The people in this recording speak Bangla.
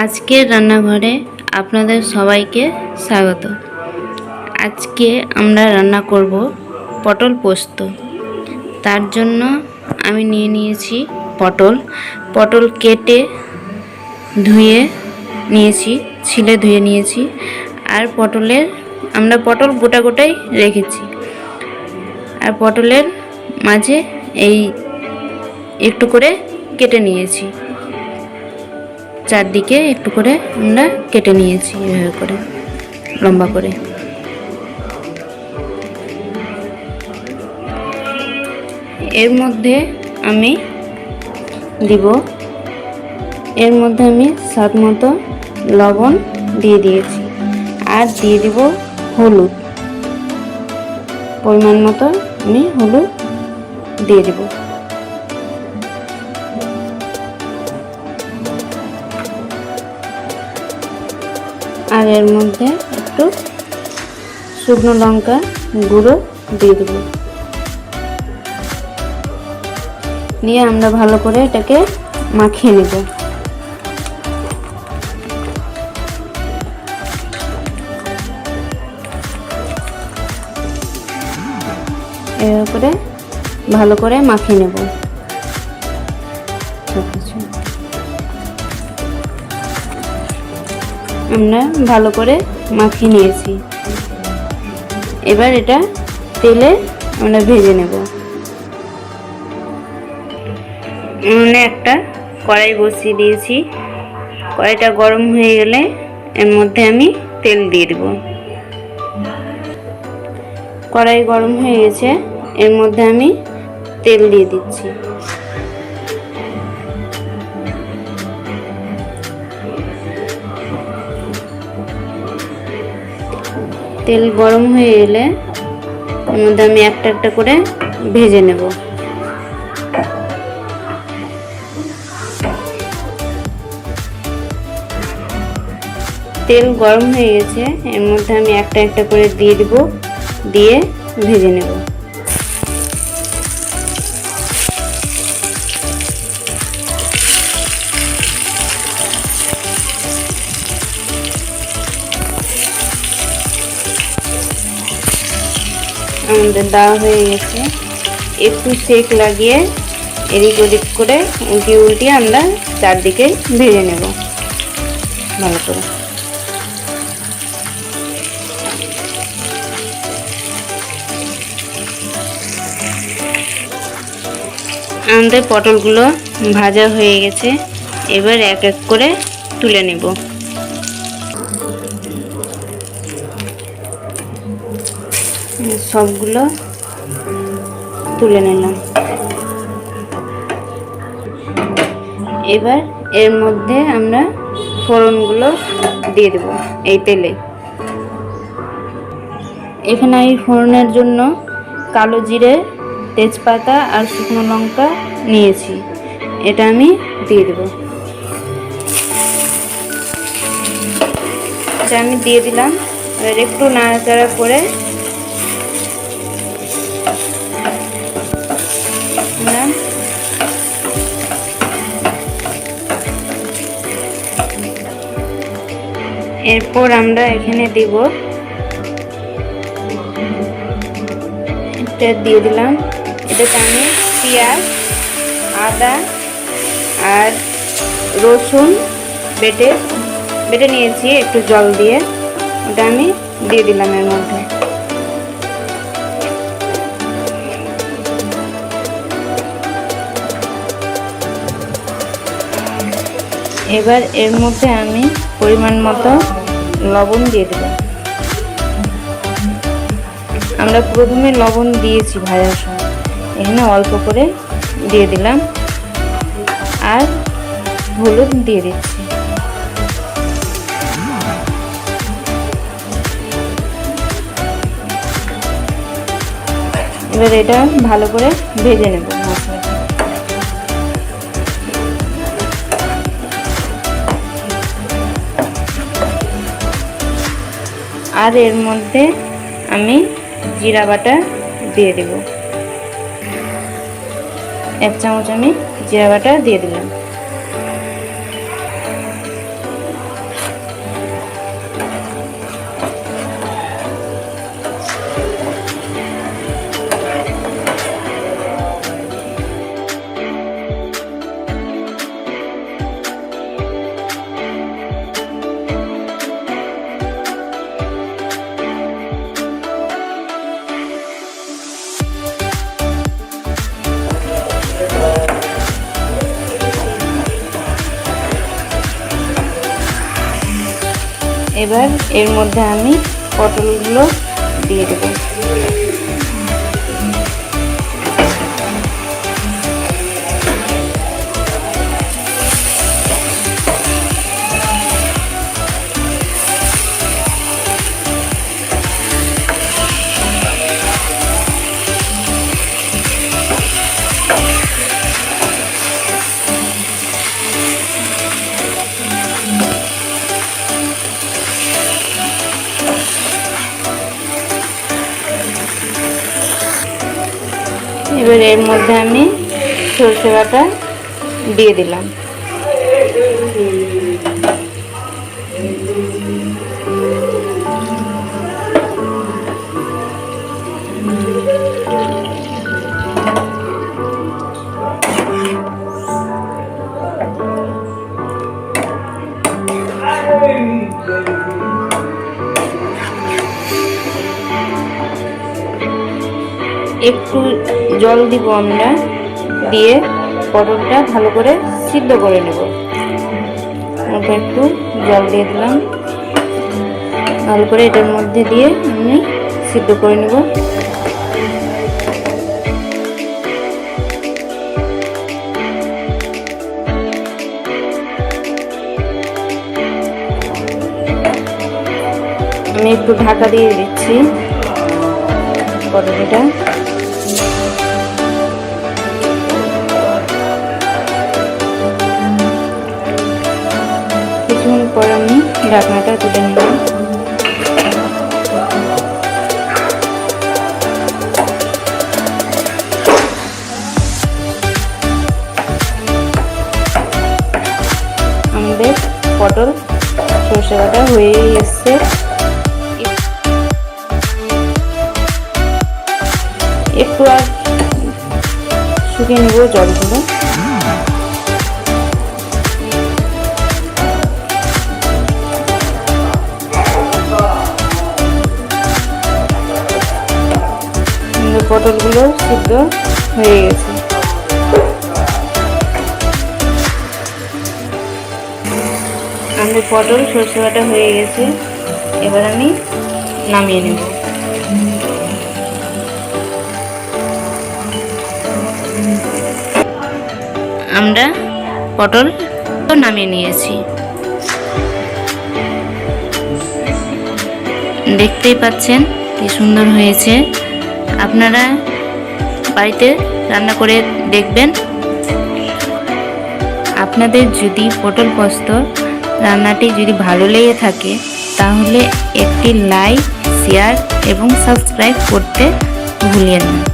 আজকের রান্নাঘরে আপনাদের সবাইকে স্বাগত। আজকে আমরা রান্না করব পটল পোস্ত। তার জন্য আমি নিয়ে নিয়েছি পটল কেটে ধুয়ে নিয়েছি, ছিলে ধুয়ে নিয়েছি। আর আমরা পটল গোটা গোটাই রেখেছি। আর পটলের মাঝে এই একটু করে কেটে নিয়েছি, চারদিকে একটু করে আমরা কেটে নিয়েছি, এভাবে করে লম্বা করে। এর মধ্যে আমি স্বাদ মতো লবণ দিয়ে দিয়েছি, আর দিয়ে দিব হলুদ, পরিমাণ মতো আমি হলুদ দিয়ে দেব। আর এর মধ্যে একটু শুকনো লঙ্কা গুঁড়ো দিয়ে দেব। নিয়ে আমরা ভালো করে এটাকে মাখিয়ে নেব। এভাবে করে ভালো করে মাখিয়ে নেব। আমরা ভালো করে মাখিয়ে নিয়েছি। এবার এটা তেলে আমরা ভেজে নেব। একটা কড়াই বসিয়ে দিয়েছি। কড়াইটা গরম হয়ে গেলে এর মধ্যে আমি তেল দিয়ে দেব। কড়াই গরম হয়ে গেছে, এর মধ্যে আমি তেল দিয়ে দিচ্ছি। তেল গরম হয়ে এলে এর মধ্যে আমি একটা একটা করে ভেজে নেব। তেল গরম হয়ে গেছে, এর মধ্যে আমি একটা একটা করে দিয়ে দিব, দিয়ে ভেজে নেব। আমাদের দেওয়া হয়ে গেছে। একটু সেক লাগিয়ে এদিক ওদিক করে উল্টিয়ে আমরা চারদিকে ভেজে নেব ভালো করে। আমাদের পটলগুলো ভাজা হয়ে গেছে। এবার এক এক করে তুলে নেব। সবগুলো তুলে নিলাম। এবার এর মধ্যে আমরা ফোড়নগুলো দিয়ে দেব এই তেলে। এখানে আমি ফোড়নের জন্য কালো জিরে, তেজপাতা আর শুকনো লঙ্কা নিয়েছি, এটা আমি দিয়ে দেব। এটা আমি দিয়ে দিলাম। এবার একটু নাড়াচাড়া করে এরপর আমরা এখানে দিব, এটা দিয়ে দিলাম। এটাতে আমি পেঁয়াজ, আদা আর রসুন বেটে নিয়েছি একটু জল দিয়ে, ওটা আমি দিয়ে দিলাম এর মধ্যে। এবার এর মধ্যে আমি পরিমাণ মতো লবণ দিয়ে দেব। আমরা প্রথমে লবণ দিয়েছি ভাজার সময়, এখানে অল্প করে দিয়ে দিলাম, আর হলুদ দিয়ে দিচ্ছি। এবার এটা ভালো করে ভেজে নেব মশলাটা। আর এর মধ্যে আমি জিরা বাটা দিয়ে দেব। 1 চামচ আমি জিরা বাটা দিয়ে দিলাম। এবার এর মধ্যে আমি পটলগুলো দিয়ে দেব। এবার এর মধ্যে আমি সরষে বাটা দিয়ে দিলাম। একটু জল দিব আমরা, দিয়ে পটলটা ভালো করে সিদ্ধ করে নেব। অল্প একটু জল দিয়ে দিলাম, ভালো করে এটার মধ্যে দিয়ে আমি সিদ্ধ করে নেব। আমি একটু ঢাকা দিয়ে দিচ্ছি পটলটা। কিছুক্ষণ পর আমি ঢাকনাটা তুলে নিলাম। আমাদের পটল সরষে বাটা হয়েই এসছে। একটু আর শুকিয়ে নেব জলগুলো। পটলগুলো সিদ্ধ হয়ে গেছে। আমাদের পটল সরষে বাটা হয়ে গেছে, এবার আমি নামিয়ে নেব। আমরা পটল নামিয়ে নিয়েছি। দেখতেই পাচ্ছেন কি সুন্দর হয়েছে। আপনারা বাড়িতে রান্না করে দেখবেন। আপনাদের যদি পটল পোস্ত রান্নাটি যদি ভালো লেগে থাকে তাহলে একটি লাইক, শেয়ার এবং সাবস্ক্রাইব করতে ভুলিয়েন না।